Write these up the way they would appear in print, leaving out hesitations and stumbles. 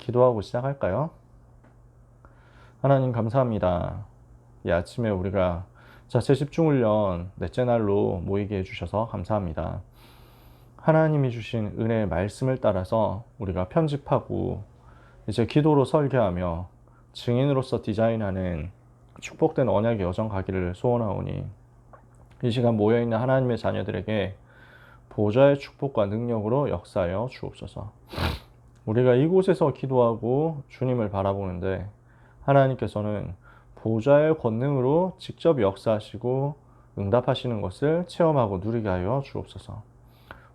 기도하고 시작할까요? 하나님 감사합니다. 이 아침에 우리가 자체 집중훈련 넷째 날로 모이게 해주셔서 감사합니다. 하나님이 주신 은혜의 말씀을 따라서 우리가 편집하고 이제 기도로 설계하며 증인으로서 디자인하는 축복된 언약의 여정 가기를 소원하오니 이 시간 모여있는 하나님의 자녀들에게 보좌의 축복과 능력으로 역사하여 주옵소서. 우리가 이곳에서 기도하고 주님을 바라보는데 하나님께서는 보좌의 권능으로 직접 역사하시고 응답하시는 것을 체험하고 누리게 하여 주옵소서.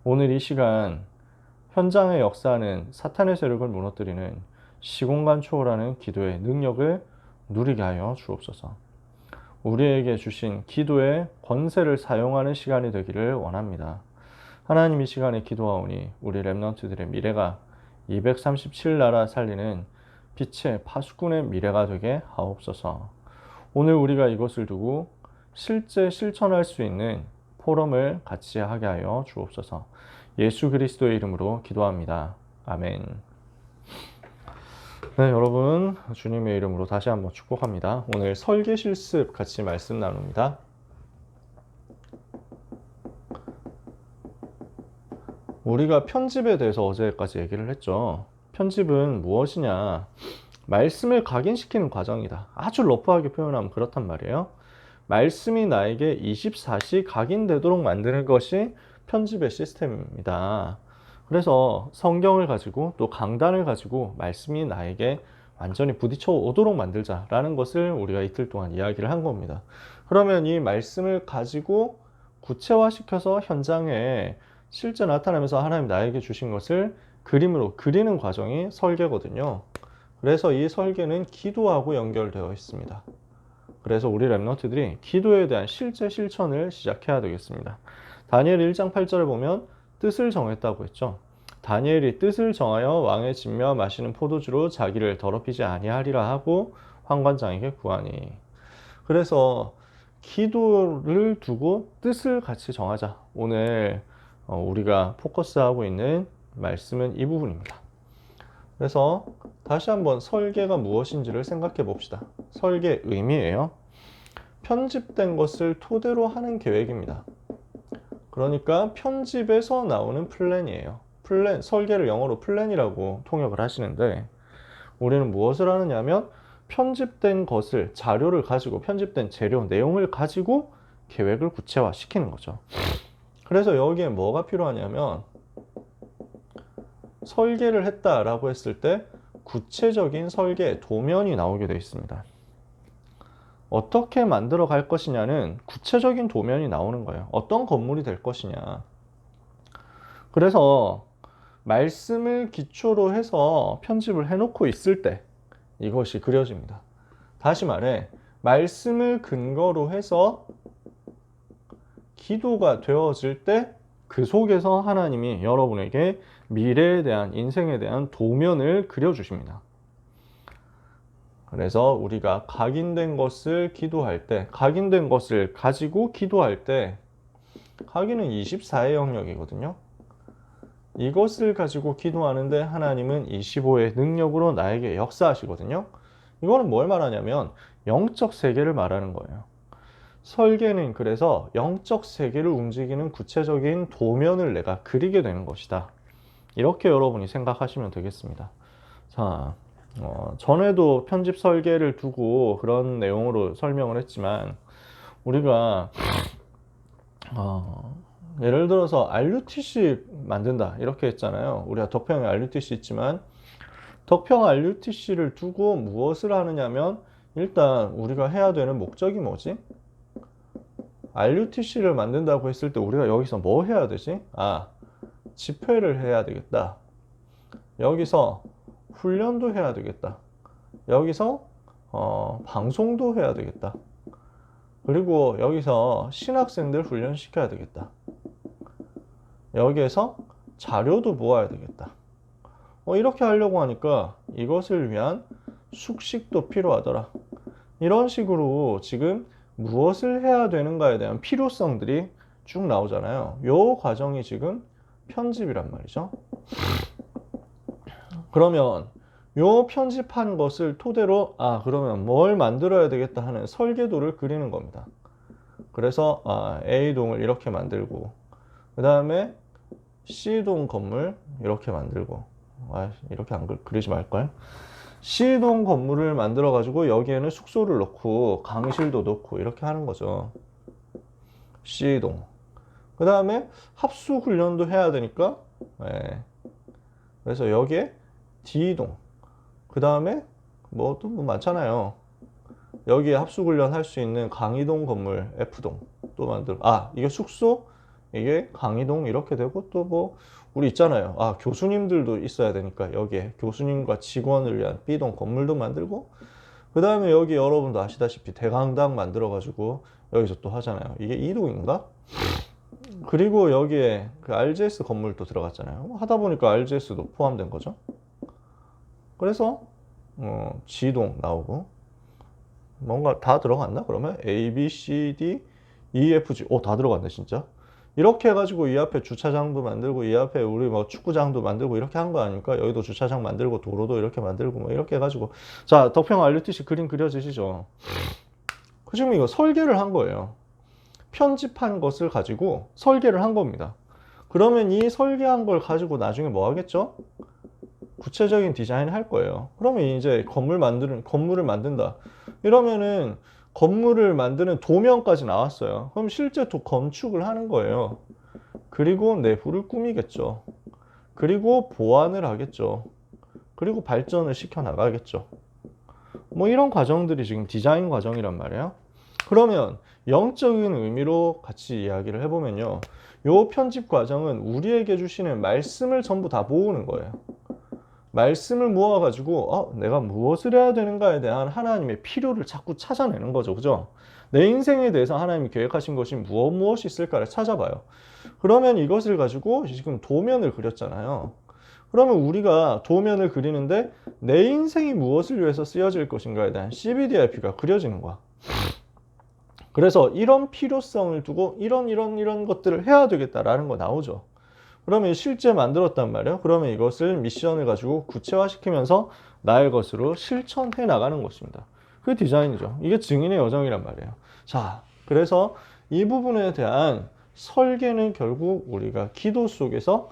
오늘 이 시간 현장에 역사하는 사탄의 세력을 무너뜨리는 시공간 초월하는 기도의 능력을 누리게 하여 주옵소서. 우리에게 주신 기도의 권세를 사용하는 시간이 되기를 원합니다. 하나님 이 시간에 기도하오니 우리 렘넌트들의 미래가 237나라 살리는 빛의 파수꾼의 미래가 되게 하옵소서. 오늘 우리가 이것을 두고 실제 실천할 수 있는 포럼을 같이 하게 하여 주옵소서. 예수 그리스도의 이름으로 기도합니다. 아멘. 네, 여러분 주님의 이름으로 다시 한번 축복합니다. 오늘 설계 실습 같이 말씀 나눕니다. 우리가 편집에 대해서 어제까지 얘기를 했죠. 편집은 무엇이냐? 말씀을 각인시키는 과정이다. 아주 러프하게 표현하면 그렇단 말이에요. 말씀이 나에게 24시 각인되도록 만드는 것이 편집의 시스템입니다. 그래서 성경을 가지고 또 강단을 가지고 말씀이 나에게 완전히 부딪혀 오도록 만들자라는 것을 우리가 이틀 동안 이야기를 한 겁니다. 그러면 이 말씀을 가지고 구체화시켜서 현장에 실제 나타나면서 하나님 나에게 주신 것을 그림으로 그리는 과정이 설계거든요. 그래서 이 설계는 기도하고 연결되어 있습니다. 그래서 우리 렘넌트들이 기도에 대한 실제 실천을 시작해야 되겠습니다. 다니엘 1장 8절에 보면 뜻을 정했다고 했죠. 다니엘이 뜻을 정하여 왕의 진미와 마시는 포도주로 자기를 더럽히지 아니하리라 하고 환관장에게 구하니. 그래서 기도를 두고 뜻을 같이 정하자. 오늘 우리가 포커스하고 있는 말씀은 이 부분입니다. 그래서 다시 한번 설계가 무엇인지를 생각해 봅시다. 설계 의미예요. 편집된 것을 토대로 하는 계획입니다. 그러니까 편집에서 나오는 플랜이에요. 플랜, 설계를 영어로 플랜이라고 통역을 하시는데 우리는 무엇을 하느냐면 편집된 것을, 자료를 가지고 편집된 재료, 내용을 가지고 계획을 구체화시키는 거죠. 그래서 여기에 뭐가 필요하냐면 설계를 했다라고 했을 때 구체적인 설계, 도면이 나오게 되어 있습니다. 어떻게 만들어 갈 것이냐는 구체적인 도면이 나오는 거예요. 어떤 건물이 될 것이냐. 그래서 말씀을 기초로 해서 편집을 해놓고 있을 때 이것이 그려집니다. 다시 말해 말씀을 근거로 해서 기도가 되어질 때 그 속에서 하나님이 여러분에게 미래에 대한, 인생에 대한 도면을 그려주십니다. 그래서 우리가 각인된 것을 기도할 때, 각인된 것을 가지고 기도할 때 각인은 24의 영역이거든요. 이것을 가지고 기도하는데 하나님은 25의 능력으로 나에게 역사하시거든요. 이거는 뭘 말하냐면 영적 세계를 말하는 거예요. 설계는 그래서 영적 세계를 움직이는 구체적인 도면을 내가 그리게 되는 것이다. 이렇게 여러분이 생각하시면 되겠습니다. 자, 전에도 편집 설계를 두고 그런 내용으로 설명을 했지만 우리가 예를 들어서 RUTC 만든다 이렇게 했잖아요. 우리가 덕평에 RUTC 있지만 덕평 RUTC를 두고 무엇을 하느냐면 일단 우리가 해야 되는 목적이 뭐지? RUTC를 만든다고 했을 때 우리가 여기서 뭐 해야 되지? 집회를 해야 되겠다. 여기서 훈련도 해야 되겠다. 여기서 방송도 해야 되겠다. 그리고 여기서 신학생들 훈련시켜야 되겠다. 여기에서 자료도 모아야 되겠다. 이렇게 하려고 하니까 이것을 위한 숙식도 필요하더라. 이런 식으로 지금 무엇을 해야 되는가에 대한 필요성들이 쭉 나오잖아요. 이 과정이 지금 편집이란 말이죠. 그러면 요 편집한 것을 토대로 그러면 뭘 만들어야 되겠다 하는 설계도를 그리는 겁니다. 그래서 A동을 이렇게 만들고 그 다음에 C동 건물 이렇게 만들고 이렇게 안 그리지 말까요? C동 건물을 만들어 가지고 여기에는 숙소를 넣고 강의실도 넣고 이렇게 하는 거죠. C동. 그 다음에 합숙 훈련도 해야 되니까 그래서 여기에 D동. 그 다음에 뭐 또 뭐 많잖아요. 여기에 합숙 훈련 할 수 있는 강의동 건물 F동 또 만들고 이게 숙소 이게 강의동 이렇게 되고 또 뭐 우리 있잖아요. 교수님들도 있어야 되니까 여기에 교수님과 직원을 위한 B동 건물도 만들고 그 다음에 여기 여러분도 아시다시피 대강당 만들어 가지고 여기서 또 하잖아요. 이게 E동인가? 그리고 여기에 그 RGS 건물도 들어갔잖아요. 하다 보니까 RGS도 포함된 거죠. 그래서 G동 나오고 뭔가 다 들어갔나? 그러면 A, B, C, D, E, F, G 다 들어갔네 진짜. 이렇게 해가지고 이 앞에 주차장도 만들고 이 앞에 우리 뭐 축구장도 만들고 이렇게 한 거 아닙니까? 여기도 주차장 만들고 도로도 이렇게 만들고 뭐 이렇게 해가지고 자 덕평 RUTC 그림 그려지시죠? 지금 이거 설계를 한 거예요. 편집한 것을 가지고 설계를 한 겁니다. 그러면 이 설계한 걸 가지고 나중에 뭐 하겠죠? 구체적인 디자인을 할 거예요. 그러면 이제 건물을 만든다. 이러면은 건물을 만드는 도면까지 나왔어요. 그럼 실제 또 건축을 하는 거예요. 그리고 내부를 꾸미겠죠. 그리고 보완을 하겠죠. 그리고 발전을 시켜 나가겠죠. 뭐 이런 과정들이 지금 디자인 과정이란 말이에요. 그러면 영적인 의미로 같이 이야기를 해보면요. 요 편집 과정은 우리에게 주시는 말씀을 전부 다 모으는 거예요. 말씀을 모아가지고 내가 무엇을 해야 되는가에 대한 하나님의 필요를 자꾸 찾아내는 거죠. 그죠? 내 인생에 대해서 하나님이 계획하신 것이 무엇이 있을까를 찾아봐요. 그러면 이것을 가지고 지금 도면을 그렸잖아요. 그러면 우리가 도면을 그리는데 내 인생이 무엇을 위해서 쓰여질 것인가에 대한 CBDIP가 그려지는 거야. 그래서 이런 필요성을 두고 이런 것들을 해야 되겠다라는 거 나오죠. 그러면 실제 만들었단 말이에요. 그러면 이것을 미션을 가지고 구체화시키면서 나의 것으로 실천해 나가는 것입니다. 그 디자인이죠. 이게 증인의 여정이란 말이에요. 자, 그래서 이 부분에 대한 설계는 결국 우리가 기도 속에서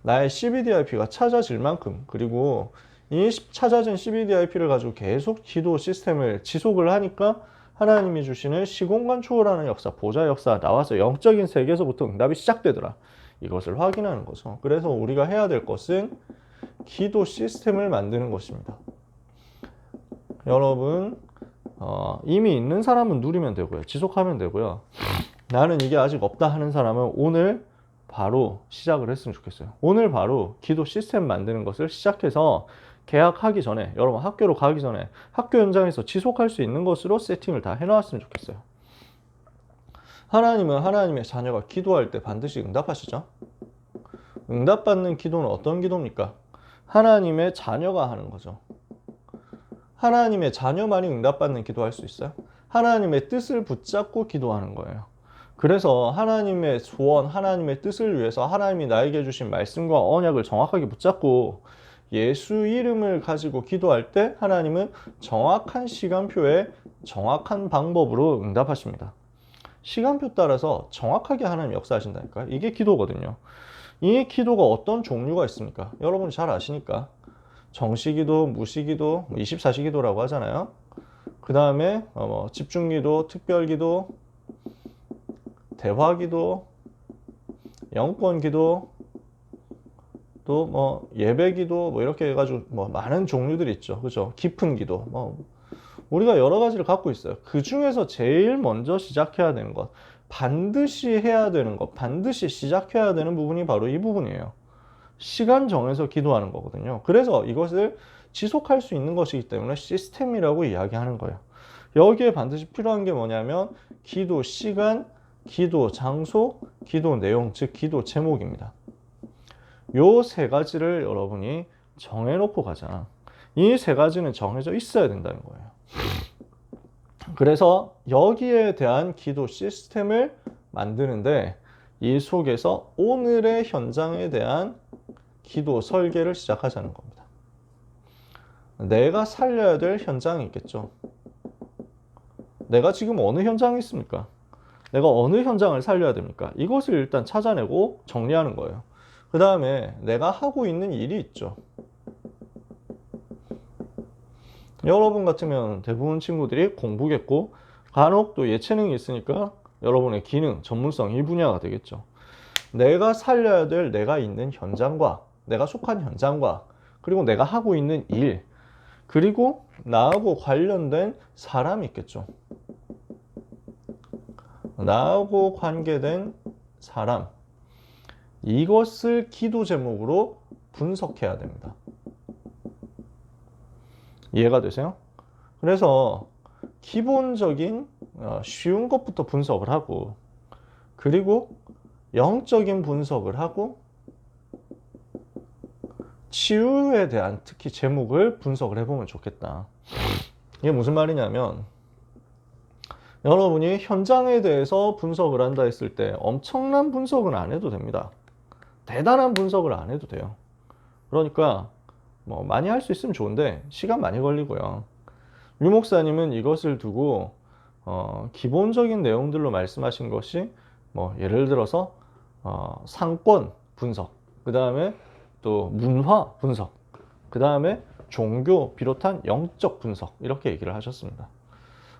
나의 CBDIP가 찾아질 만큼 그리고 이 찾아진 CBDIP를 가지고 계속 기도 시스템을 지속을 하니까 하나님이 주시는 시공간 초월하는 역사, 보좌 역사 나와서 영적인 세계에서부터 응답이 시작되더라. 이것을 확인하는 거죠. 그래서 우리가 해야 될 것은 기도 시스템을 만드는 것입니다. 여러분 이미 있는 사람은 누리면 되고요. 지속하면 되고요. 나는 이게 아직 없다 하는 사람은 오늘 바로 시작을 했으면 좋겠어요. 오늘 바로 기도 시스템 만드는 것을 시작해서 계약하기 전에 여러분 학교로 가기 전에 학교 현장에서 지속할 수 있는 것으로 세팅을 다 해놓았으면 좋겠어요. 하나님은 하나님의 자녀가 기도할 때 반드시 응답하시죠. 응답받는 기도는 어떤 기도입니까? 하나님의 자녀가 하는 거죠. 하나님의 자녀만이 응답받는 기도할 수 있어요? 하나님의 뜻을 붙잡고 기도하는 거예요. 그래서 하나님의 소원, 하나님의 뜻을 위해서 하나님이 나에게 주신 말씀과 언약을 정확하게 붙잡고 예수 이름을 가지고 기도할 때 하나님은 정확한 시간표에 정확한 방법으로 응답하십니다. 시간표 따라서 정확하게 하나님 역사하신다니까요. 이게 기도거든요. 이 기도가 어떤 종류가 있습니까? 여러분 잘 아시니까 정시기도, 무시기도, 24시기도라고 하잖아요. 그 다음에 집중기도, 특별기도, 대화기도, 영권기도, 또 예배기도 이렇게 해가지고 많은 종류들이 있죠. 그죠? 깊은 기도 우리가 여러 가지를 갖고 있어요. 그 중에서 제일 먼저 시작해야 되는 것, 반드시 해야 되는 것, 반드시 시작해야 되는 부분이 바로 이 부분이에요. 시간 정해서 기도하는 거거든요. 그래서 이것을 지속할 수 있는 것이기 때문에 시스템이라고 이야기하는 거예요. 여기에 반드시 필요한 게 뭐냐면 기도 시간, 기도 장소, 기도 내용, 즉 기도 제목입니다. 요 세 가지를 여러분이 정해놓고 가잖아. 이 세 가지는 정해져 있어야 된다는 거예요. 그래서 여기에 대한 기도 시스템을 만드는데 이 속에서 오늘의 현장에 대한 기도 설계를 시작하자는 겁니다. 내가 살려야 될 현장이 있겠죠. 내가 지금 어느 현장에 있습니까? 내가 어느 현장을 살려야 됩니까? 이것을 일단 찾아내고 정리하는 거예요. 그 다음에 내가 하고 있는 일이 있죠. 여러분 같으면 대부분 친구들이 공부겠고, 간혹 또 예체능이 있으니까 여러분의 기능, 전문성 이 분야가 되겠죠. 내가 살려야 될 내가 있는 현장과 내가 속한 현장과 그리고 내가 하고 있는 일, 그리고 나하고 관련된 사람이 있겠죠. 나하고 관계된 사람, 이것을 기도 제목으로 분석해야 됩니다. 이해가 되세요? 그래서 기본적인 쉬운 것부터 분석을 하고, 그리고 영적인 분석을 하고, 치유에 대한 특히 제목을 분석을 해보면 좋겠다. 이게 무슨 말이냐면, 여러분이 현장에 대해서 분석을 한다 했을 때 엄청난 분석은 안 해도 됩니다. 대단한 분석을 안 해도 돼요. 그러니까 뭐 많이 할 수 있으면 좋은데 시간 많이 걸리고요. 유 목사님은 이것을 두고 기본적인 내용들로 말씀하신 것이 뭐 예를 들어서 상권 분석, 그 다음에 또 문화 분석, 그 다음에 종교 비롯한 영적 분석, 이렇게 얘기를 하셨습니다.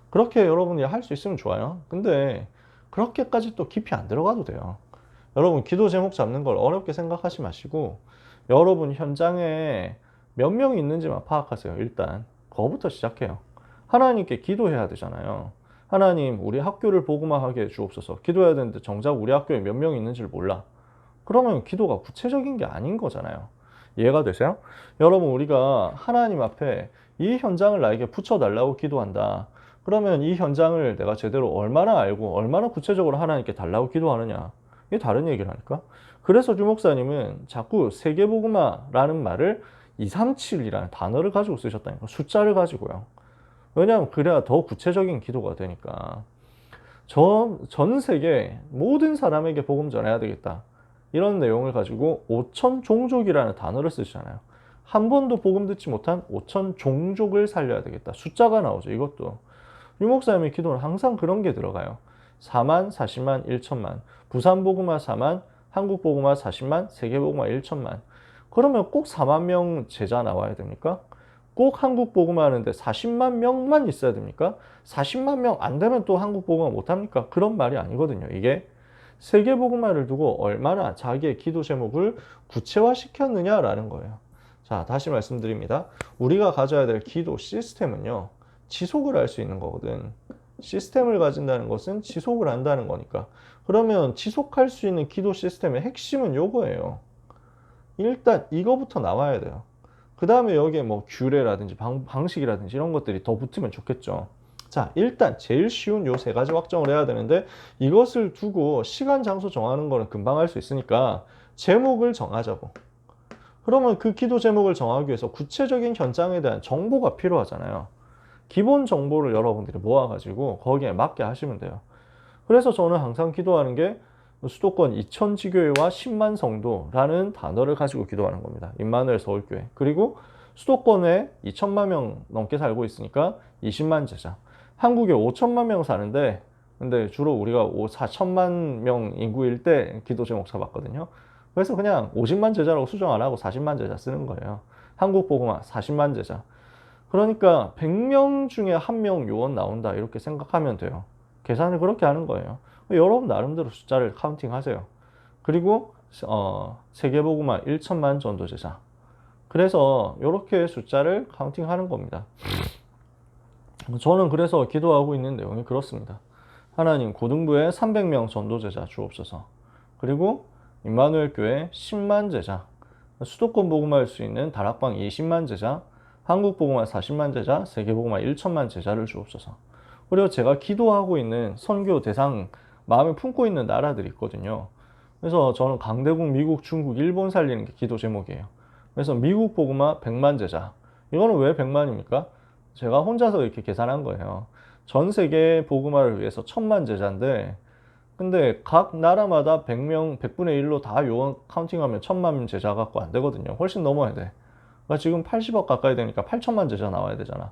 그렇게 여러분이 할 수 있으면 좋아요. 근데 그렇게까지 또 깊이 안 들어가도 돼요. 여러분 기도 제목 잡는 걸 어렵게 생각하지 마시고, 여러분 현장에 몇 명이 있는지만 파악하세요. 일단 그거부터 시작해요. 하나님께 기도해야 되잖아요. 하나님, 우리 학교를 복음화 하게 주옵소서. 기도해야 되는데 정작 우리 학교에 몇 명이 있는지를 몰라. 그러면 기도가 구체적인 게 아닌 거잖아요. 이해가 되세요? 여러분, 우리가 하나님 앞에 이 현장을 나에게 붙여달라고 기도한다. 그러면 이 현장을 내가 제대로 얼마나 알고 얼마나 구체적으로 하나님께 달라고 기도하느냐, 이게 다른 얘기라니까. 그래서 주 목사님은 자꾸 세계복음화라는 말을 237이라는 단어를 가지고 쓰셨다니까. 숫자를 가지고요. 왜냐하면 그래야 더 구체적인 기도가 되니까. 전 세계 모든 사람에게 복음 전해야 되겠다, 이런 내용을 가지고 5천 종족이라는 단어를 쓰시잖아요. 한 번도 복음 듣지 못한 5천 종족을 살려야 되겠다. 숫자가 나오죠. 이것도 유 목사님의 기도는 항상 그런 게 들어가요. 4만, 40만, 1천만. 부산 복음화 4만, 한국 복음화 40만, 세계 복음화 1천만. 그러면 꼭 4만 명 제자 나와야 됩니까? 꼭 한국 복음화 하는데 40만 명만 있어야 됩니까? 40만 명 안 되면 또 한국 복음화 못 합니까? 그런 말이 아니거든요. 이게 세계 복음화를 두고 얼마나 자기의 기도 제목을 구체화시켰느냐라는 거예요. 자, 다시 말씀드립니다. 우리가 가져야 될 기도 시스템은요, 지속을 할 수 있는 거거든. 시스템을 가진다는 것은 지속을 한다는 거니까. 그러면 지속할 수 있는 기도 시스템의 핵심은 요거예요. 일단 이거부터 나와야 돼요. 그 다음에 여기에 뭐 규례라든지 방식이라든지 이런 것들이 더 붙으면 좋겠죠. 자, 일단 제일 쉬운 요 세 가지 확정을 해야 되는데, 이것을 두고 시간 장소 정하는 거는 금방 할 수 있으니까 제목을 정하자고. 그러면 그 기도 제목을 정하기 위해서 구체적인 현장에 대한 정보가 필요하잖아요. 기본 정보를 여러분들이 모아가지고 거기에 맞게 하시면 돼요. 그래서 저는 항상 기도하는 게 수도권 2000지교회와 10만 성도라는 단어를 가지고 기도하는 겁니다. 임마누엘 서울교회. 그리고 수도권에 2천만 명 넘게 살고 있으니까 20만 제자. 한국에 5천만 명 사는데, 근데 주로 우리가 4천만 명 인구일 때 기도 제목 잡았거든요. 그래서 그냥 50만 제자라고 수정 안 하고 40만 제자 쓰는 거예요. 한국 복음화 40만 제자. 그러니까 100명 중에 1명 요원 나온다, 이렇게 생각하면 돼요. 계산을 그렇게 하는 거예요. 여러분 나름대로 숫자를 카운팅 하세요. 그리고 세계복음화 1천만 전도제자. 그래서 이렇게 숫자를 카운팅 하는 겁니다. 저는 그래서 기도하고 있는 내용이 그렇습니다. 하나님, 고등부에 300명 전도제자 주옵소서. 그리고 임마누엘 교회 10만 제자, 수도권 복음화할 수 있는 다락방 20만 제자, 한국 복음화 40만 제자, 세계 복음화 1천만 제자를 주옵소서. 그리고 제가 기도하고 있는 선교 대상 마음에 품고 있는 나라들이 있거든요. 그래서 저는 강대국, 미국, 중국, 일본 살리는 게 기도 제목이에요. 그래서 미국 복음화 100만 제자. 이거는 왜 100만입니까? 제가 혼자서 이렇게 계산한 거예요. 전 세계 복음화를 위해서 1000만 제자인데, 근데 각 나라마다 100명, 100분의 1로 다 요원 카운팅하면 1000만 제자 갖고 안 되거든요. 훨씬 넘어야 돼. 그러니까 지금 80억 가까이 되니까 8천만 제자 나와야 되잖아.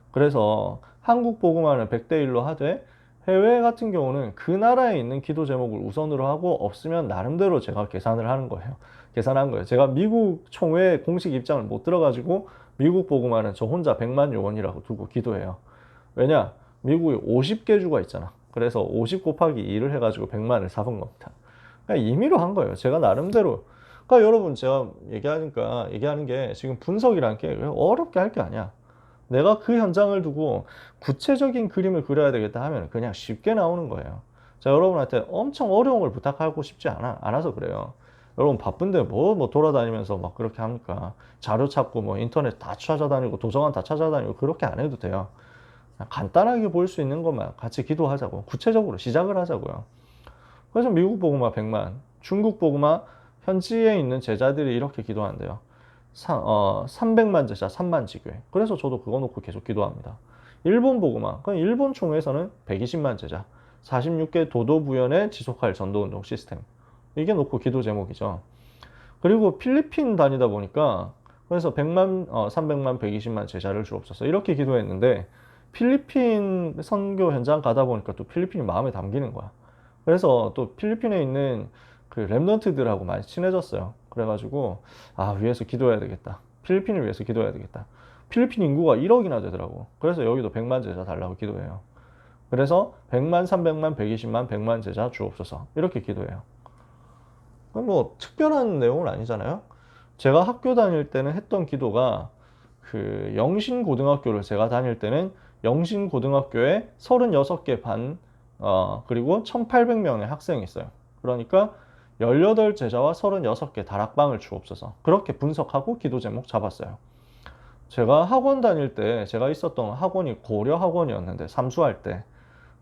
그래서 한국 보고만을 100대 1로 하되 해외 같은 경우는 그 나라에 있는 기도 제목을 우선으로 하고 없으면 나름대로 제가 계산을 하는 거예요. 계산한 거예요. 제가 미국 총회 공식 입장을 못 들어가지고 미국 보고만은 저 혼자 100만 요원이라고 두고 기도해요. 왜냐? 미국에 50개 주가 있잖아. 그래서 50 곱하기 2를 해가지고 100만을 잡은 겁니다. 그냥 임의로 한 거예요. 제가 나름대로. 그러니까 여러분 제가 얘기하는 게 지금 분석이란 게 어렵게 할 게 아니야. 내가 그 현장을 두고 구체적인 그림을 그려야 되겠다 하면 그냥 쉽게 나오는 거예요. 자, 여러분한테 엄청 어려운 걸 부탁하고 싶지 않아서 그래요. 여러분 바쁜데 뭐 돌아다니면서 막 그렇게 합니까? 자료 찾고 뭐 인터넷 다 찾아다니고 도서관 다 찾아다니고 그렇게 안 해도 돼요. 간단하게 볼 수 있는 것만 같이 기도하자고. 구체적으로 시작을 하자고요. 그래서 미국 복음화 100만, 중국 복음화 현지에 있는 제자들이 이렇게 기도한대요. 300만 제자, 3만 지교회. 그래서 저도 그거 놓고 계속 기도합니다. 일본 복음화, 그럼 일본 총회에서는 120만 제자, 46개 도도 부연에 지속할 전도운동 시스템. 이게 놓고 기도 제목이죠. 그리고 필리핀 다니다 보니까 그래서 100만, 300만, 120만 제자를 주옵소서 이렇게 기도했는데 필리핀 선교 현장 가다 보니까 또 필리핀이 마음에 담기는 거야. 그래서 또 필리핀에 있는 그 랩런트들하고 많이 친해졌어요. 그래가지고 위해서 기도해야 되겠다. 필리핀을 위해서 기도해야 되겠다. 필리핀 인구가 1억이나 되더라고. 그래서 여기도 100만 제자 달라고 기도해요. 그래서 100만, 300만, 120만, 100만 제자 주옵소서 이렇게 기도해요. 뭐 특별한 내용은 아니잖아요. 제가 학교 다닐 때는 했던 기도가 그 영신고등학교를 제가 다닐 때는 영신고등학교에 36개 반 그리고 1800명의 학생이 있어요. 그러니까 18제자와 36개 다락방을 주옵소서. 그렇게 분석하고 기도 제목 잡았어요. 제가 학원 다닐 때 제가 있었던 학원이 고려 학원이었는데 삼수할 때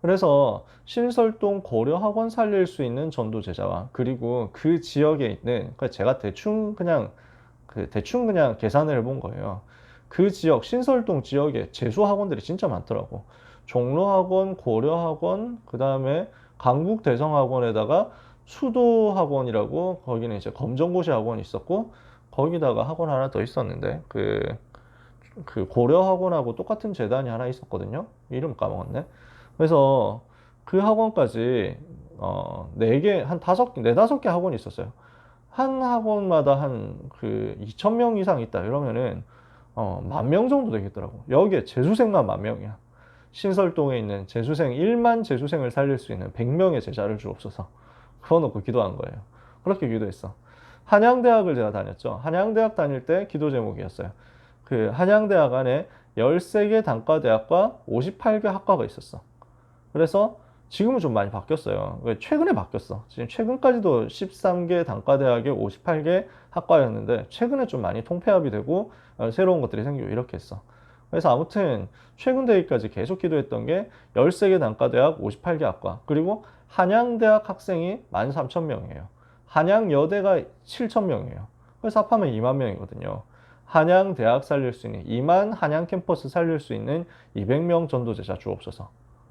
그래서 신설동 고려 학원 살릴 수 있는 전도 제자와 그리고 그 지역에 있는 그러니까 제가 대충 그냥 계산을 해본 거예요. 그 지역 신설동 지역에 재수 학원들이 진짜 많더라고. 종로학원, 고려학원, 그 다음에 강북대성학원에다가 수도학원이라고 거기는 이제 검정고시 학원이 있었고 거기다가 학원 하나 더 있었는데 그 고려학원하고 똑같은 재단이 하나 있었거든요. 이름 까먹었네. 그래서 그 학원까지 4개, 한 5개, 4-5개 학원이 있었어요. 한 학원마다 한 그 2,000명 이상 있다 이러면은 10,000명 정도 되겠더라고. 여기에 재수생만 10,000명이야. 신설동에 있는 재수생 1만 재수생을 살릴 수 있는 100명의 제자를 주옵소서. 그거 놓고 기도한 거예요. 그렇게 기도했어. 한양대학을 제가 다녔죠. 한양대학 다닐 때 기도 제목이었어요. 그 한양대학 안에 13개 단과대학과 58개 학과가 있었어. 그래서 지금은 좀 많이 바뀌었어요. 최근에 바뀌었어. 지금 최근까지도 13개 단과대학에 58개 학과였는데 최근에 좀 많이 통폐합이 되고 새로운 것들이 생기고 이렇게 했어. 그래서 아무튼 최근 대회까지 계속 기도했던 게 13개 단과대학 58개 학과 그리고 한양대학 학생이 13,000명이에요. 한양여대가 7,000명이에요. 그래서 합하면 2만 명이거든요. 한양대학 살릴 수 있는 2만 한양 캠퍼스 살릴 수 있는 200명 전도제자 주옵소서.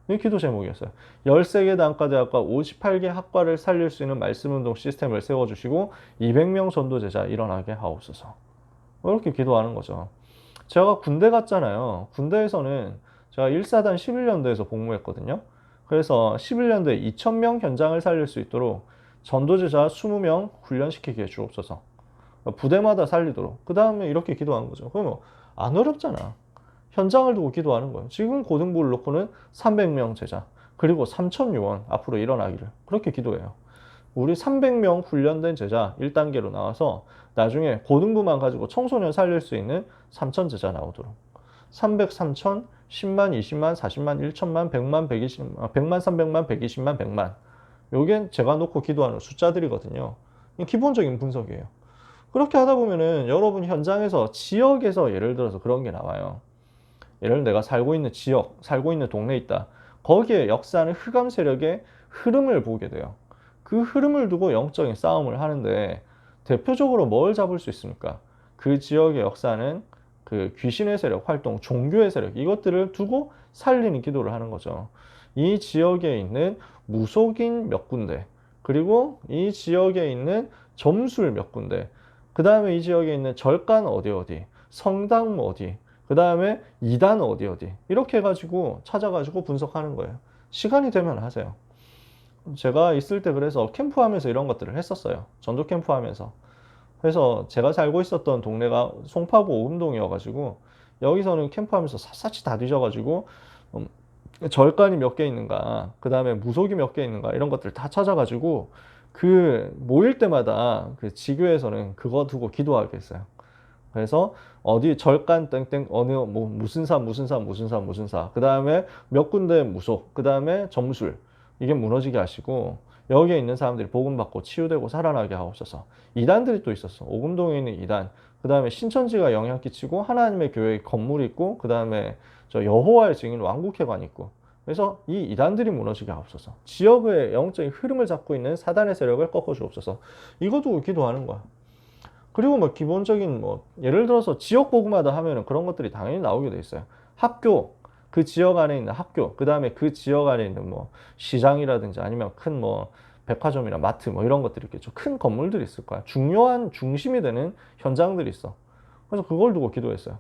이 기도 제목이었어요. 13개 단과대학과 58개 학과를 살릴 수 있는 말씀운동 시스템을 세워주시고 200명 전도제자 일어나게 하옵소서. 이렇게 기도하는 거죠. 제가 군대 갔잖아요. 군대에서는 제가 1사단 11년도에서 복무했거든요. 그래서 11년도에 2,000명 현장을 살릴 수 있도록 전도제자 20명 훈련시키게 주옵소서. 부대마다 살리도록. 그 다음에 이렇게 기도하는 거죠. 그러면 안 어렵잖아. 현장을 두고 기도하는 거예요. 지금 고등부를 놓고는 300명 제자 그리고 3,000요원 앞으로 일어나기를 그렇게 기도해요. 우리 300명 훈련된 제자 1단계로 나와서 나중에 고등부만 가지고 청소년 살릴 수 있는 3,000 제자 나오도록 300, 3,000, 10만, 20만, 40만, 1,000만, 100만, 120만, 100만, 300만, 120만, 100만 요게 제가 놓고 기도하는 숫자들이거든요. 기본적인 분석이에요. 그렇게 하다 보면은 여러분 현장에서 지역에서 예를 들어서 그런 게 나와요. 예를 들어 내가 살고 있는 지역, 살고 있는 동네에 있다. 거기에 역사하는 흑암 세력의 흐름을 보게 돼요. 그 흐름을 두고 영적인 싸움을 하는데 대표적으로 뭘 잡을 수 있습니까? 그 지역의 역사는 그 귀신의 세력, 활동, 종교의 세력 이것들을 두고 살리는 기도를 하는 거죠. 이 지역에 있는 무속인 몇 군데, 그리고 이 지역에 있는 점술 몇 군데, 그 다음에 이 지역에 있는 절간 어디, 성당 어디, 그 다음에 이단 어디 어디 이렇게 해가지고 찾아가지고 분석하는 거예요. 시간이 되면 하세요. 제가 있을 때 그래서 캠프하면서 이런 것들을 했었어요. 전도 캠프하면서. 그래서 제가 살고 있었던 동네가 송파구 오금동이어가지고 여기서는 캠프하면서 샅샅이 다 뒤져가지고 절간이 몇 개 있는가, 그 다음에 무속이 몇 개 있는가 이런 것들 다 찾아가지고 그 모일 때마다 그 지교에서는 그거 두고 기도하게 했어요. 그래서 어디 절간 땡땡 어느 뭐 무슨 사 무슨 사 무슨 사 무슨 사, 그 다음에 몇 군데 무속, 그 다음에 점술 이게 무너지게 하시고 여기에 있는 사람들이 복음 받고 치유되고 살아나게 하옵소서. 이단들이 또 있었어. 오금동에 있는 이단, 그 다음에 신천지가 영향 끼치고 하나님의 교회 건물이 있고, 그 다음에 저 여호와의 증인 왕국회관 있고, 그래서 이 이단들이 무너지게 하옵소서. 지역의 영적인 흐름을 잡고 있는 사단의 세력을 꺾어 주옵소서. 이것도 기도하는 거야. 그리고 뭐 기본적인 뭐 예를 들어서 지역 복음하다 하면은 그런 것들이 당연히 나오게 돼 있어요. 학교, 그 지역 안에 있는 학교, 그 다음에 그 지역 안에 있는 뭐 시장이라든지 아니면 큰 뭐 백화점이나 마트 뭐 이런 것들이 있겠죠. 큰 건물들이 있을 거야. 중요한 중심이 되는 현장들이 있어. 그래서 그걸 두고 기도했어요.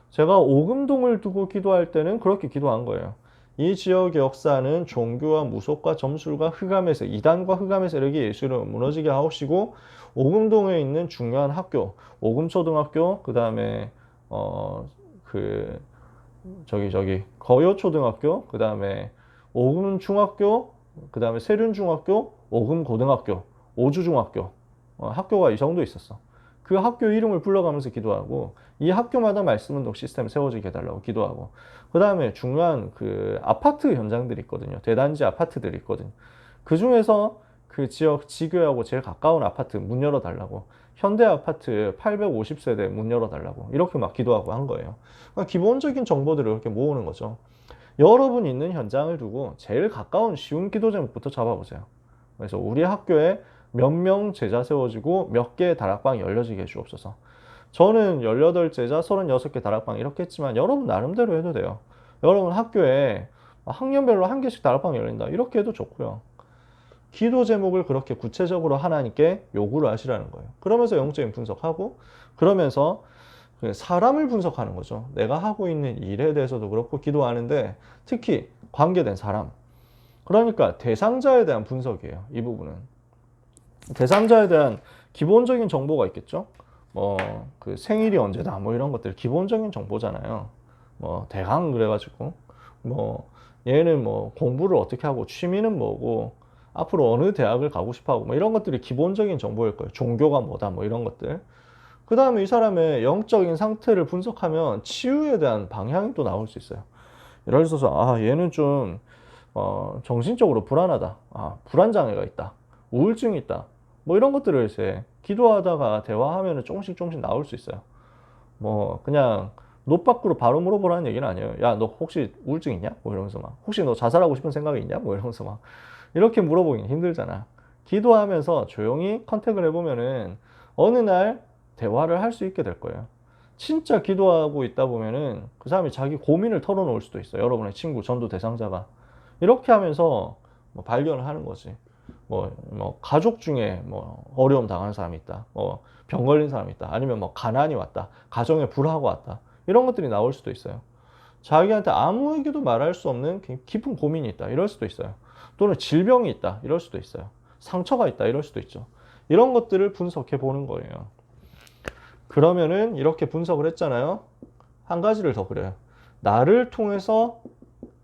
제가 오금동을 두고 기도할 때는 그렇게 기도한 거예요. 이 지역의 역사는 종교와 무속과 점술과 흑암에서, 이단과 흑암의 세력이 예수를 무너지게 하옵시고, 오금동에 있는 중요한 학교, 오금초등학교, 그 다음에 그 거요초등학교, 그 다음에 오금중학교, 그 다음에 세륜중학교, 오금고등학교, 오주중학교, 학교가 이 정도 있었어. 그 학교 이름을 불러가면서 기도하고, 이 학교마다 말씀운동 시스템 세워지게 해달라고 기도하고, 그 다음에 중요한 그 아파트 현장들이 있거든요. 대단지 아파트들이 있거든요. 그 중에서 그 지역 지교하고 제일 가까운 아파트 문 열어달라고, 현대 아파트 850세대 문 열어달라고 이렇게 막 기도하고 한 거예요. 그러니까 기본적인 정보들을 이렇게 모으는 거죠. 여러분 있는 현장을 두고 제일 가까운 쉬운 기도 제목부터 잡아보세요. 그래서 우리 학교에 몇 명 제자 세워지고 몇 개의 다락방이 열려지게 해주옵소서. 저는 18제자 36개 다락방 이렇게 했지만 여러분 나름대로 해도 돼요. 여러분 학교에 학년별로 한 개씩 다락방이 열린다 이렇게 해도 좋고요. 기도 제목을 그렇게 구체적으로 하나님께 요구를 하시라는 거예요. 그러면서 영적인 분석하고, 그러면서 사람을 분석하는 거죠. 내가 하고 있는 일에 대해서도 그렇고 기도하는데 특히 관계된 사람, 그러니까 대상자에 대한 분석이에요. 이 부분은 대상자에 대한 기본적인 정보가 있겠죠. 뭐 그 생일이 언제다 뭐 이런 것들 기본적인 정보잖아요. 뭐 대강 그래가지고 뭐 얘는 뭐 공부를 어떻게 하고 취미는 뭐고 앞으로 어느 대학을 가고 싶어 하고 뭐 이런 것들이 기본적인 정보일 거예요. 종교가 뭐다 뭐 이런 것들. 그 다음에 이 사람의 영적인 상태를 분석하면 치유에 대한 방향이 또 나올 수 있어요. 예를 들어서 아 얘는 좀 정신적으로 불안하다, 불안장애가 있다, 우울증이 있다, 뭐 이런 것들을 이제 기도하다가 대화하면 조금씩 나올 수 있어요. 뭐 그냥 노밖으로 바로 물어보라는 얘기는 아니에요. 야 너 혹시 우울증 있냐? 뭐 이러면서 막 혹시 너 자살하고 싶은 생각이 있냐? 뭐 이러면서 막 이렇게 물어보긴 힘들잖아. 기도하면서 조용히 컨택을 해보면은 어느 날 대화를 할 수 있게 될 거예요. 진짜 기도하고 있다 보면은 그 사람이 자기 고민을 털어놓을 수도 있어요. 여러분의 친구, 전도 대상자가. 이렇게 하면서 뭐 발견을 하는 거지. 뭐 가족 중에 뭐 어려움 당하는 사람이 있다. 뭐 병 걸린 사람이 있다. 아니면 뭐 가난이 왔다. 가정에 불화가 왔다. 이런 것들이 나올 수도 있어요. 자기한테 아무에게도 말할 수 없는 깊은 고민이 있다. 이럴 수도 있어요. 또는 질병이 있다. 이럴 수도 있어요. 상처가 있다. 이럴 수도 있죠. 이런 것들을 분석해 보는 거예요. 그러면은 이렇게 분석을 했잖아요. 한 가지를 더 그래요. 나를 통해서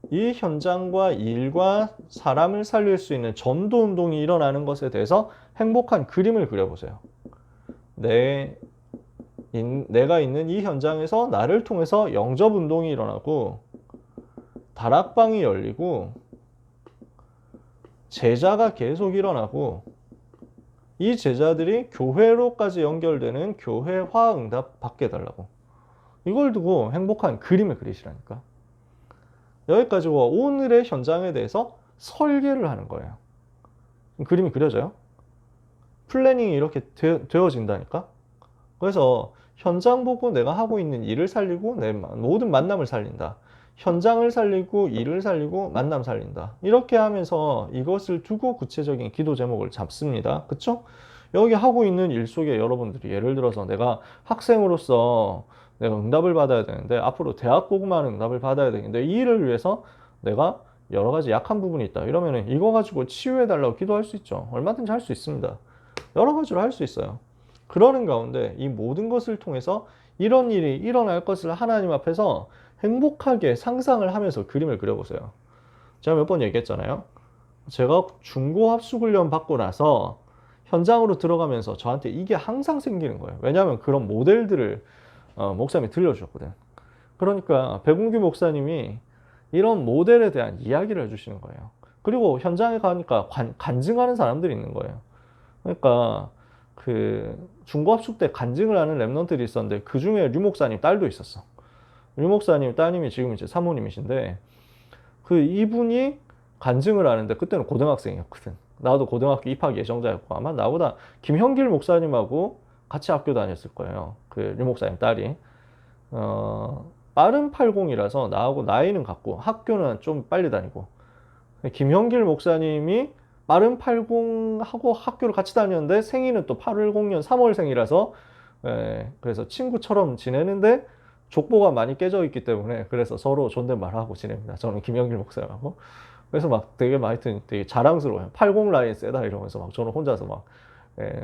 이 현장과 일과 사람을 살릴 수 있는 전도 운동이 일어나는 것에 대해서 행복한 그림을 그려보세요. 내가 있는 이 현장에서 나를 통해서 영접 운동이 일어나고 다락방이 열리고 제자가 계속 일어나고 이 제자들이 교회로까지 연결되는 교회화 응답 받게 해달라고. 이걸 두고 행복한 그림을 그리시라니까. 여기까지고 오늘의 현장에 대해서 설계를 하는 거예요. 그림이 그려져요? 플래닝이 이렇게 되어진다니까. 그래서 현장 보고 내가 하고 있는 일을 살리고 내 모든 만남을 살린다. 현장을 살리고 일을 살리고 만남 살린다. 이렇게 하면서 이것을 두고 구체적인 기도 제목을 잡습니다. 그쵸? 여기 하고 있는 일 속에 여러분들이 예를 들어서 내가 학생으로서 내가 응답을 받아야 되는데, 앞으로 대학고구마는 응답을 받아야 되는데, 이 일을 위해서 내가 여러 가지 약한 부분이 있다. 이러면은 이거 가지고 치유해달라고 기도할 수 있죠. 얼마든지 할 수 있습니다. 여러 가지로 할 수 있어요. 그러는 가운데 이 모든 것을 통해서 이런 일이 일어날 것을 하나님 앞에서 행복하게 상상을 하면서 그림을 그려보세요. 제가 몇 번 얘기했잖아요. 제가 중고 합숙훈련 받고 나서 현장으로 들어가면서 저한테 이게 항상 생기는 거예요. 왜냐하면 그런 모델들을 목사님이 들려주셨거든. 그러니까 백운규 목사님이 이런 모델에 대한 이야기를 해주시는 거예요. 그리고 현장에 가니까 간증하는 사람들이 있는 거예요. 그러니까 그 중고합숙 때 간증을 하는 랩런트들이 있었는데 그 중에 류 목사님 딸도 있었어. 류 목사님 따님이 지금 이제 사모님이신데 그 이분이 간증을 하는데 그때는 고등학생이었거든. 나도 고등학교 입학 예정자였고 아마 나보다 김형길 목사님하고 같이 학교 다녔을 거예요. 그 류 목사님 딸이. 빠른 80이라서 나하고 나이는 같고 학교는 좀 빨리 다니고 김형길 목사님이 빠른 80하고 학교를 같이 다녔는데 생일은 또 810년 3월생이라서 그래서 친구처럼 지내는데 족보가 많이 깨져 있기 때문에 그래서 서로 존댓말하고 지냅니다. 저는 김형길 목사님하고. 그래서 막 되게 하여튼 되게 자랑스러워요. 80 라인 세다 이러면서 막 저는 혼자서 막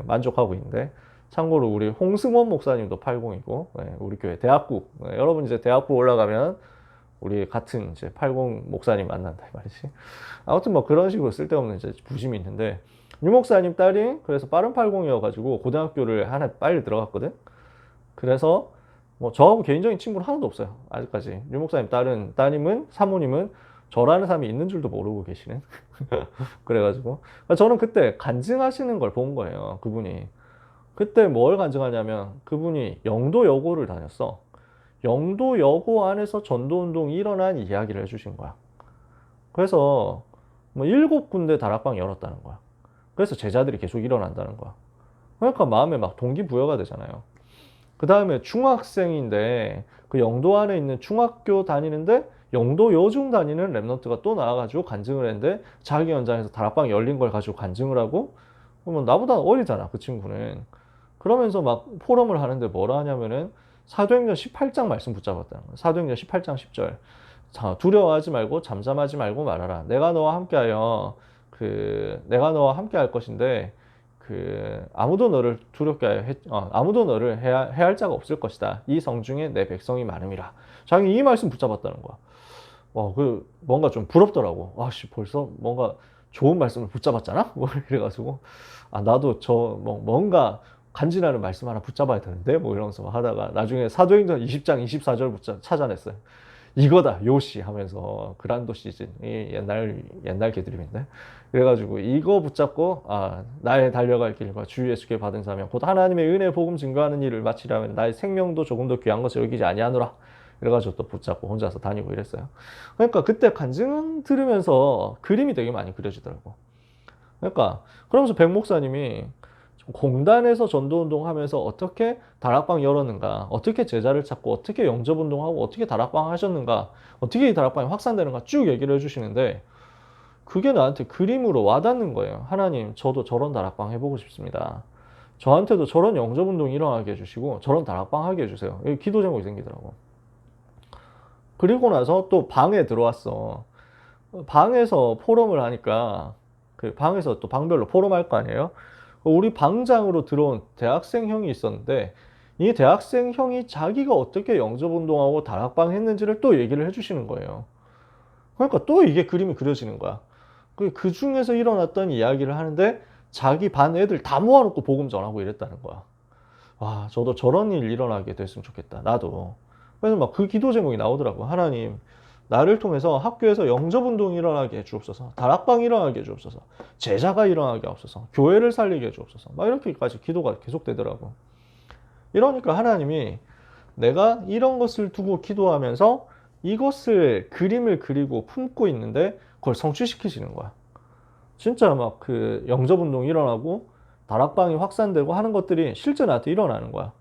만족하고 있는데 참고로 우리 홍승원 목사님도 80이고 우리 교회 대학국 여러분 이제 대학국 올라가면 우리 같은 이제 80 목사님 만난다 이 말이지. 아무튼 뭐 그런 식으로 쓸데없는 이제 부심이 있는데 유 목사님 딸이 그래서 빠른 80이어가지고 고등학교를 하나 빨리 들어갔거든. 그래서 뭐 저하고 개인적인 친구는 하나도 없어요. 아직까지. 유 목사님 딸은 따님은 사모님은 저라는 사람이 있는 줄도 모르고 계시는. 그래가지고 저는 그때 간증하시는 걸 본 거예요. 그분이. 그때 뭘 간증하냐면 그분이 영도여고를 다녔어. 영도여고 안에서 전도운동이 일어난 이야기를 해주신 거야. 그래서 뭐 7군데 다락방 열었다는 거야. 그래서 제자들이 계속 일어난다는 거야. 그러니까 마음에 막 동기부여가 되잖아요. 그 다음에 중학생인데 그 영도 안에 있는 중학교 다니는데 영도 여중 다니는 랩런트가 또 나와가지고 간증을 했는데 자기 현장에서 다락방 열린 걸 가지고 간증을 하고 그러면 나보다 어리잖아 그 친구는. 그러면서 막 포럼을 하는데 뭐라 하냐면은 사도행전 18장 말씀 붙잡았다는 거예요. 사도행전 18장 10절. 자, 두려워하지 말고 잠잠하지 말고 말하라. 내가 너와 함께하여 내가 너와 함께할 것인데 아무도 너를 두렵게 하여 아무도 너를 해할 자가 없을 것이다. 이 성중에 내 백성이 많음이라. 자기 이 말씀 붙잡았다는 거야. 뭔가 좀 부럽더라고. 와씨 벌써 뭔가 좋은 말씀을 붙잡았잖아. 이래가지고 나도 뭔가 간지나는 말씀 하나 붙잡아야 되는데 뭐 이러면서 하다가 나중에 사도행전 20장 24절 찾아냈어요. 이거다 요시 하면서 그란도 시즌 옛날 개드립인데 그래가지고 이거 붙잡고 나의 달려갈 길과 주 예수께 받은 사명 곧 하나님의 은혜 복음 증거하는 일을 마치려면 나의 생명도 조금 더 귀한 것을 여기지 아니하노라. 그래가지고 또 붙잡고 혼자서 다니고 이랬어요. 그러니까 그때 간증 들으면서 그림이 되게 많이 그려지더라고. 그러니까 그러면서 백 목사님이 공단에서 전도운동 하면서 어떻게 다락방 열었는가, 어떻게 제자를 찾고, 어떻게 영접운동하고, 어떻게 다락방 하셨는가, 어떻게 이 다락방이 확산되는가 쭉 얘기를 해주시는데, 그게 나한테 그림으로 와닿는 거예요. 하나님, 저도 저런 다락방 해보고 싶습니다. 저한테도 저런 영접운동이 일어나게 해주시고, 저런 다락방 하게 해주세요. 여기 기도 제목이 생기더라고. 그리고 나서 또 방에 들어왔어. 방에서 포럼을 하니까, 그 방에서 또 방별로 포럼 할 거 아니에요? 우리 방장으로 들어온 대학생 형이 있었는데 이 대학생 형이 자기가 어떻게 영접운동하고 다락방 했는지를 또 얘기를 해주시는 거예요. 그러니까 또 이게 그림이 그려지는 거야. 그 중에서 일어났던 이야기를 하는데 자기 반 애들 다 모아놓고 복음 전하고 이랬다는 거야. 와, 저도 저런 일 일어나게 됐으면 좋겠다. 나도. 그래서 막 그 기도 제목이 나오더라고. 하나님, 나를 통해서 학교에서 영접운동이 일어나게 해주옵소서. 다락방이 일어나게 해주옵소서. 제자가 일어나게 하옵소서. 교회를 살리게 해주옵소서. 막 이렇게까지 기도가 계속되더라고. 이러니까 하나님이 내가 이런 것을 두고 기도하면서 이것을 그림을 그리고 품고 있는데 그걸 성취시키시는 거야. 진짜 막 그 영접운동이 일어나고 다락방이 확산되고 하는 것들이 실제 나한테 일어나는 거야.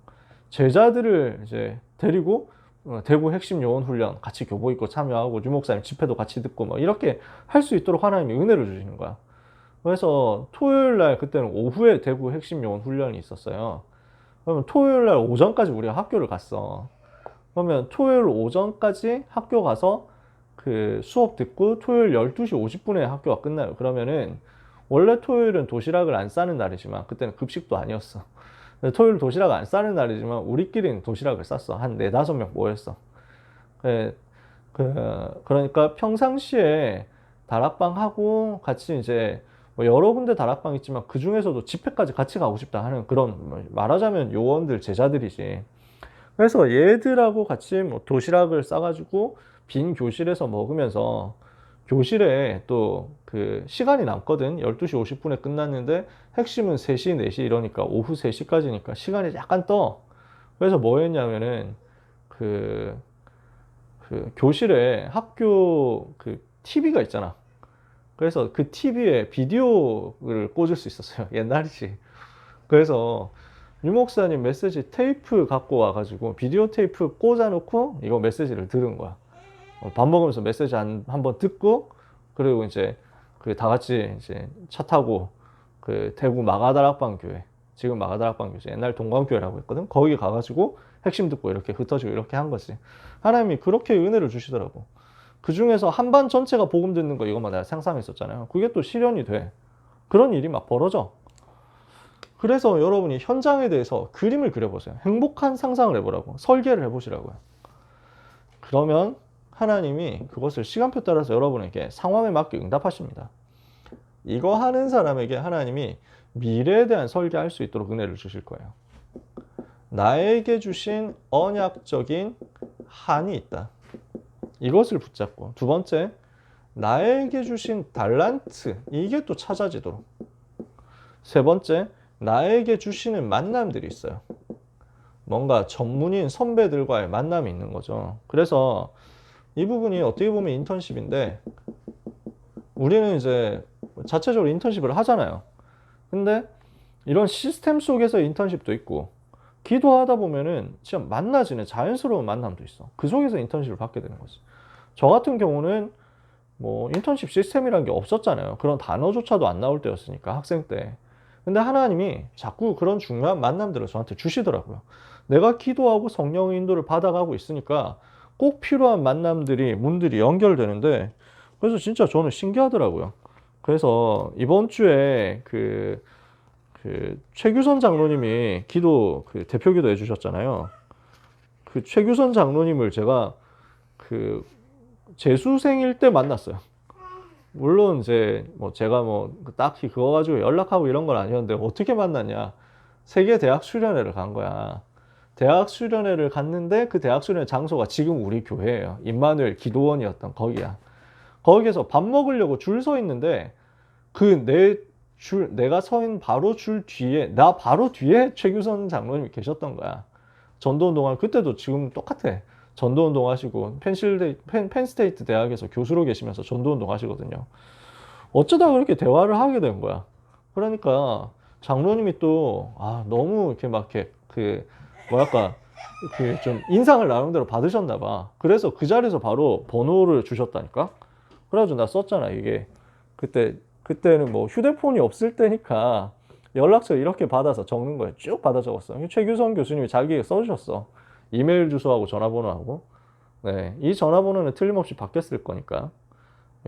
제자들을 이제 데리고 대구 핵심 요원 훈련 같이 교복 입고 참여하고 류 목사님 집회도 같이 듣고 뭐 이렇게 할 수 있도록 하나님이 은혜를 주시는 거야. 그래서 토요일 날 그때는 오후에 대구 핵심 요원 훈련이 있었어요. 그러면 토요일 날 오전까지 우리가 학교를 갔어. 그러면 토요일 오전까지 학교 가서 그 수업 듣고 토요일 12시 50분에 학교가 끝나요. 그러면은 원래 토요일은 도시락을 안 싸는 날이지만 그때는 급식도 아니었어. 토요일 도시락 안 싸는 날이지만 우리끼리는 도시락을 쌌어. 한 4, 5명 모였어. 그, 그러니까 평상시에 다락방 하고 같이 이제 뭐 여러 군데 다락방 있지만 그 중에서도 집회까지 같이 가고 싶다 하는 그런 말하자면 요원들 제자들이지. 그래서 얘들하고 같이 뭐 도시락을 싸가지고 빈 교실에서 먹으면서 교실에 또 그 시간이 남거든. 12시 50분에 끝났는데 핵심은 3시, 4시 이러니까 오후 3시까지니까 시간이 약간 떠. 그래서 뭐 했냐면은 그, 그 교실에 학교 그 TV가 있잖아. 그래서 그 TV에 비디오를 꽂을 수 있었어요. 옛날이지. 그래서 유 목사님 메시지 테이프 갖고 와가지고 비디오 테이프 꽂아놓고 이거 메시지를 들은 거야. 밥 먹으면서 메시지 한번 듣고 그리고 이제 그 다 같이 이제 차 타고 그 대구 마가다락방 교회, 지금 마가다락방 교회, 옛날 동광교회라고 했거든. 거기 가가지고 핵심 듣고 이렇게 흩어지고 이렇게 한 거지. 하나님이 그렇게 은혜를 주시더라고. 그 중에서 한반 전체가 복음 듣는 거 이것만 내가 상상했었잖아요. 그게 또 실현이 돼. 그런 일이 막 벌어져. 그래서 여러분이 현장에 대해서 그림을 그려보세요. 행복한 상상을 해보라고. 설계를 해보시라고요. 그러면 하나님이 그것을 시간표 따라서 여러분에게 상황에 맞게 응답하십니다. 이거 하는 사람에게 하나님이 미래에 대한 설계할 수 있도록 은혜를 주실 거예요. 나에게 주신 언약적인 한이 있다. 이것을 붙잡고 두 번째, 나에게 주신 달란트, 이게 또 찾아지도록. 세 번째, 나에게 주시는 만남들이 있어요. 뭔가 전문인 선배들과의 만남이 있는 거죠. 그래서 이 부분이 어떻게 보면 인턴십인데 우리는 이제 자체적으로 인턴십을 하잖아요. 근데 이런 시스템 속에서 인턴십도 있고 기도하다 보면은 진짜 만나지는 자연스러운 만남도 있어. 그 속에서 인턴십을 받게 되는 거지. 저 같은 경우는 뭐 인턴십 시스템이라는 게 없었잖아요. 그런 단어조차도 안 나올 때였으니까 학생 때. 근데 하나님이 자꾸 그런 중요한 만남들을 저한테 주시더라고요. 내가 기도하고 성령의 인도를 받아가고 있으니까 꼭 필요한 만남들이 문들이 연결되는데 그래서 진짜 저는 신기하더라고요. 그래서 이번 주에 그 최규선 장로님이 기도 대표 기도 해주셨잖아요. 그 최규선 장로님을 제가 그 재수생일 때 만났어요. 물론 이제 뭐 제가 뭐 딱히 그거 가지고 연락하고 이런 건 아니었는데 어떻게 만났냐? 세계 대학 수련회를 간 거야. 대학 수련회를 갔는데 그 대학 수련회 장소가 지금 우리 교회예요. 임마누엘 기도원이었던 거기야. 거기에서 밥 먹으려고 줄 서 있는데 내가 서 있는 바로 줄 뒤에 나 바로 뒤에 최규선 장로님이 계셨던 거야. 전도운동 그때도 지금 똑같아. 전도운동 하시고 펜스테이트 대학에서 교수로 계시면서 전도운동 하시거든요. 어쩌다 그렇게 대화를 하게 된 거야. 그러니까 장로님이 또 너무 이렇게 막 이렇게 뭐랄까 좀 인상을 나름대로 받으셨나 봐. 그래서 그 자리에서 바로 번호를 주셨다니까. 그래가지고 나 썼잖아. 이게 그때는 뭐 휴대폰이 없을 때니까 연락처 이렇게 받아서 적는 거예요. 쭉 받아 적었어. 최규성 교수님이 자기가 써주셨어. 이메일 주소하고 전화번호하고. 네, 이 전화번호는 틀림없이 바뀌었을 거니까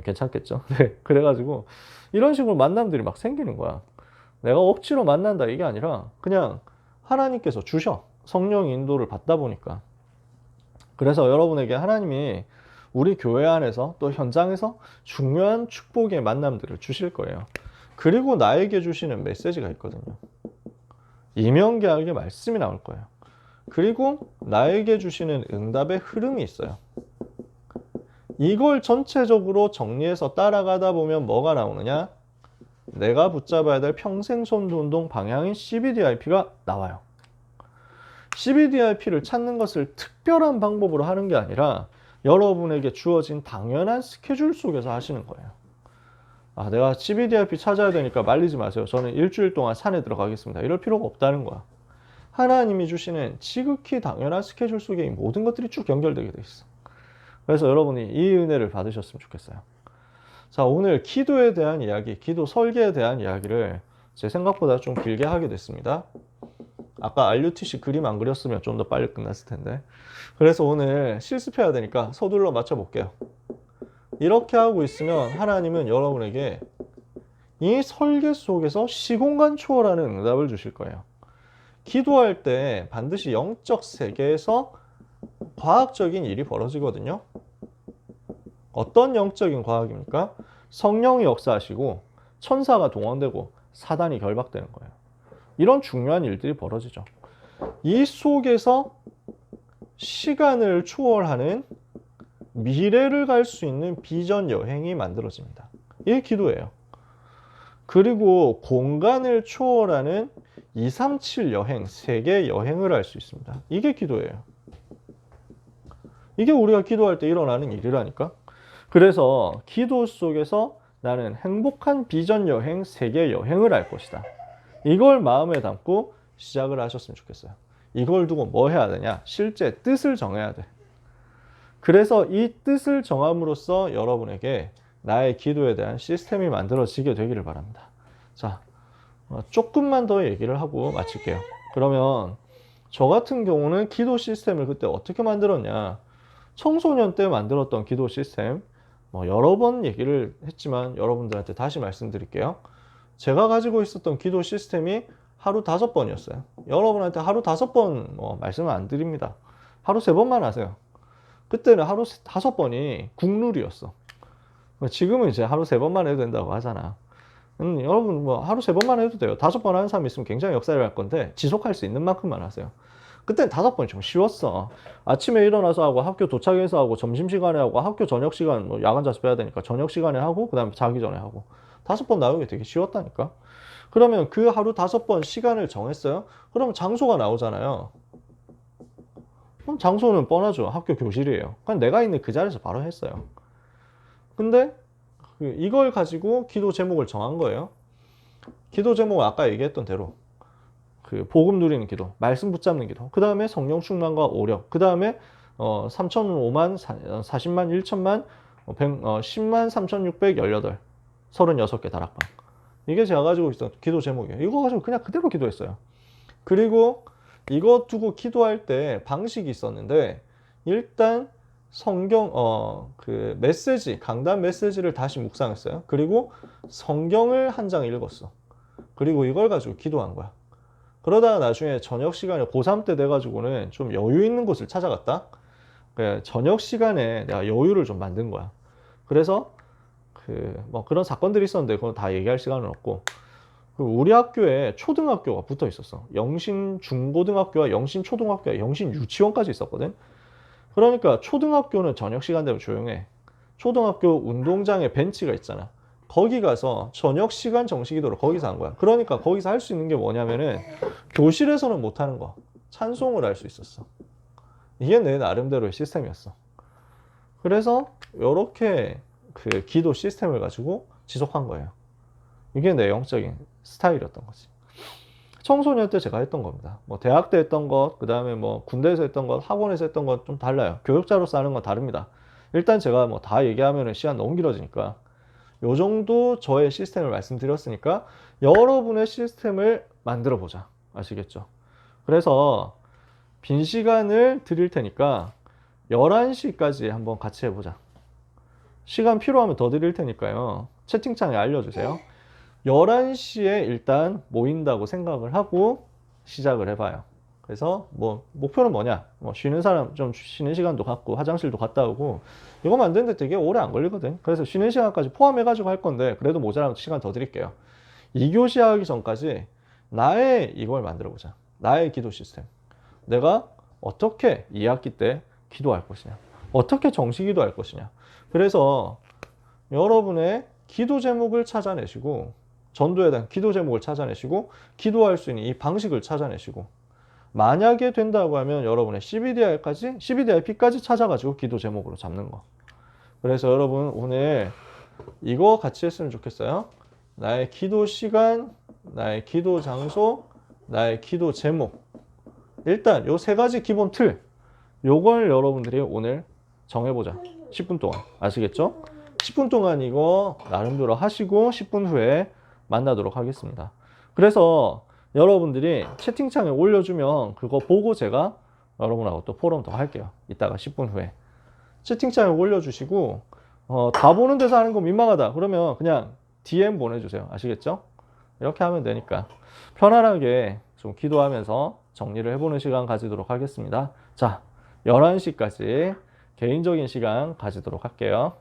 괜찮겠죠. 네, 그래가지고 이런 식으로 만남들이 막 생기는 거야. 내가 억지로 만난다 이게 아니라 그냥 하나님께서 주셔. 성령 인도를 받다 보니까. 그래서 여러분에게 하나님이 우리 교회 안에서 또 현장에서 중요한 축복의 만남들을 주실 거예요. 그리고 나에게 주시는 메시지가 있거든요. 이명계약의 말씀이 나올 거예요. 그리고 나에게 주시는 응답의 흐름이 있어요. 이걸 전체적으로 정리해서 따라가다 보면 뭐가 나오느냐? 내가 붙잡아야 될 평생 선도운동 방향인 CBDIP가 나와요. CBDIP를 찾는 것을 특별한 방법으로 하는 게 아니라 여러분에게 주어진 당연한 스케줄 속에서 하시는 거예요. 내가 CBDIP 찾아야 되니까 말리지 마세요. 저는 일주일 동안 산에 들어가겠습니다. 이럴 필요가 없다는 거야. 하나님이 주시는 지극히 당연한 스케줄 속에 이 모든 것들이 쭉 연결되게 돼 있어. 그래서 여러분이 이 은혜를 받으셨으면 좋겠어요. 자, 오늘 기도에 대한 이야기, 기도 설계에 대한 이야기를 제 생각보다 좀 길게 하게 됐습니다. 아까 RUTC 그림 안 그렸으면 좀 더 빨리 끝났을 텐데. 그래서 오늘 실습해야 되니까 서둘러 맞춰볼게요. 이렇게 하고 있으면 하나님은 여러분에게 이 설계 속에서 시공간 초월하는 응답을 주실 거예요. 기도할 때 반드시 영적 세계에서 과학적인 일이 벌어지거든요. 어떤 영적인 과학입니까? 성령이 역사하시고 천사가 동원되고 사단이 결박되는 거예요. 이런 중요한 일들이 벌어지죠. 이 속에서 시간을 초월하는 미래를 갈 수 있는 비전 여행이 만들어집니다. 이게 기도예요. 그리고 공간을 초월하는 237 여행, 세계 여행을 할 수 있습니다. 이게 기도예요. 이게 우리가 기도할 때 일어나는 일이라니까. 그래서 기도 속에서 나는 행복한 비전 여행, 세계 여행을 할 것이다. 이걸 마음에 담고 시작을 하셨으면 좋겠어요. 이걸 두고 뭐 해야 되냐? 실제 뜻을 정해야 돼. 그래서 이 뜻을 정함으로써 여러분에게 나의 기도에 대한 시스템이 만들어지게 되기를 바랍니다. 자, 조금만 더 얘기를 하고 마칠게요. 그러면 저 같은 경우는 기도 시스템을 그때 어떻게 만들었냐? 청소년 때 만들었던 기도 시스템, 여러 번 얘기를 했지만 여러분들한테 다시 말씀드릴게요. 제가 가지고 있었던 기도 시스템이 하루 5번이었어요. 여러분한테 하루 5번 말씀을 안 드립니다. 하루 3번만 하세요. 그때는 하루 5번이 국룰이었어. 지금은 이제 하루 3번만 해도 된다고 하잖아. 여러분 하루 3번만 해도 돼요. 5번 하는 사람이 있으면 굉장히 역사를 할 건데 지속할 수 있는 만큼만 하세요. 그때는 5번이 좀 쉬웠어. 아침에 일어나서 하고 학교 도착해서 하고 점심시간에 하고 학교 저녁시간 야간 자습해야 되니까 저녁시간에 하고 그 다음에 자기 전에 하고 5번 나오기 되게 쉬웠다니까. 그러면 그 하루 5번 시간을 정했어요. 그럼 장소가 나오잖아요. 그럼 장소는 뻔하죠. 학교 교실이에요. 그냥 내가 있는 그 자리에서 바로 했어요. 근데 이걸 가지고 기도 제목을 정한 거예요. 기도 제목은 아까 얘기했던 대로 복음 누리는 기도, 말씀 붙잡는 기도, 그 다음에 성령 충만과 오력, 그 다음에 3,005만, 40만, 1천만, 10만 3,618, 36개 다락방. 이게 제가 가지고 있었던 기도 제목이에요. 이거 가지고 그냥 그대로 기도했어요. 그리고 이거 두고 기도할 때 방식이 있었는데, 일단 성경, 메시지, 강단 메시지를 다시 묵상했어요. 그리고 성경을 한 장 읽었어. 그리고 이걸 가지고 기도한 거야. 그러다가 나중에 저녁 시간에 고3 때 돼가지고는 좀 여유 있는 곳을 찾아갔다. 저녁 시간에 내가 여유를 좀 만든 거야. 그래서 그런 사건들이 있었는데 그건 다 얘기할 시간은 없고, 우리 학교에 초등학교가 붙어 있었어. 영신 중고등학교와 영신 초등학교와 영신 유치원까지 있었거든. 그러니까 초등학교는 저녁 시간 되면 조용해. 초등학교 운동장에 벤치가 있잖아. 거기 가서 저녁 시간 정시기도를 거기서 한 거야. 그러니까 거기서 할 수 있는 게 뭐냐면은 교실에서는 못 하는 거, 찬송을 할 수 있었어. 이게 내 나름대로의 시스템이었어. 그래서 이렇게 기도 시스템을 가지고 지속한 거예요. 이게 내 영적인 스타일이었던 거지. 청소년 때 제가 했던 겁니다. 대학 때 했던 것, 그 다음에 군대에서 했던 것, 학원에서 했던 것 좀 달라요. 교육자로서 하는 건 다릅니다. 일단 제가 다 얘기하면 시간 너무 길어지니까 요 정도 저의 시스템을 말씀드렸으니까 여러분의 시스템을 만들어 보자. 아시겠죠? 그래서 빈 시간을 드릴 테니까 11시까지 한번 같이 해보자. 시간 필요하면 더 드릴 테니까요. 채팅창에 알려주세요. 11시에 일단 모인다고 생각을 하고 시작을 해봐요. 그래서 목표는 뭐냐? 쉬는 사람 좀 쉬는 시간도 갖고 화장실도 갔다 오고, 이거 만드는데 되게 오래 안 걸리거든. 그래서 쉬는 시간까지 포함해가지고 할 건데 그래도 모자라면 시간 더 드릴게요. 2교시 하기 전까지 나의 이걸 만들어 보자. 나의 기도 시스템. 내가 어떻게 2학기 때 기도할 것이냐, 어떻게 정시 기도할 것이냐. 그래서 여러분의 기도 제목을 찾아내시고, 전도에 대한 기도 제목을 찾아내시고, 기도할 수 있는 이 방식을 찾아내시고, 만약에 된다고 하면 여러분의 CBDIP까지 찾아가지고 기도 제목으로 잡는 거. 그래서 여러분 오늘 이거 같이 했으면 좋겠어요. 나의 기도 시간, 나의 기도 장소, 나의 기도 제목. 일단 요 3가지 기본 틀, 요걸 여러분들이 오늘 정해보자. 10분 동안. 아시겠죠? 10분 동안 이거 나름대로 하시고 10분 후에 만나도록 하겠습니다. 그래서 여러분들이 채팅창에 올려주면 그거 보고 제가 여러분하고 또 포럼 더 할게요. 이따가 10분 후에. 채팅창에 올려주시고, 다 보는 데서 하는 거 민망하다. 그러면 그냥 DM 보내주세요. 아시겠죠? 이렇게 하면 되니까. 편안하게 좀 기도하면서 정리를 해보는 시간 가지도록 하겠습니다. 자, 11시까지 개인적인 시간 가지도록 할게요.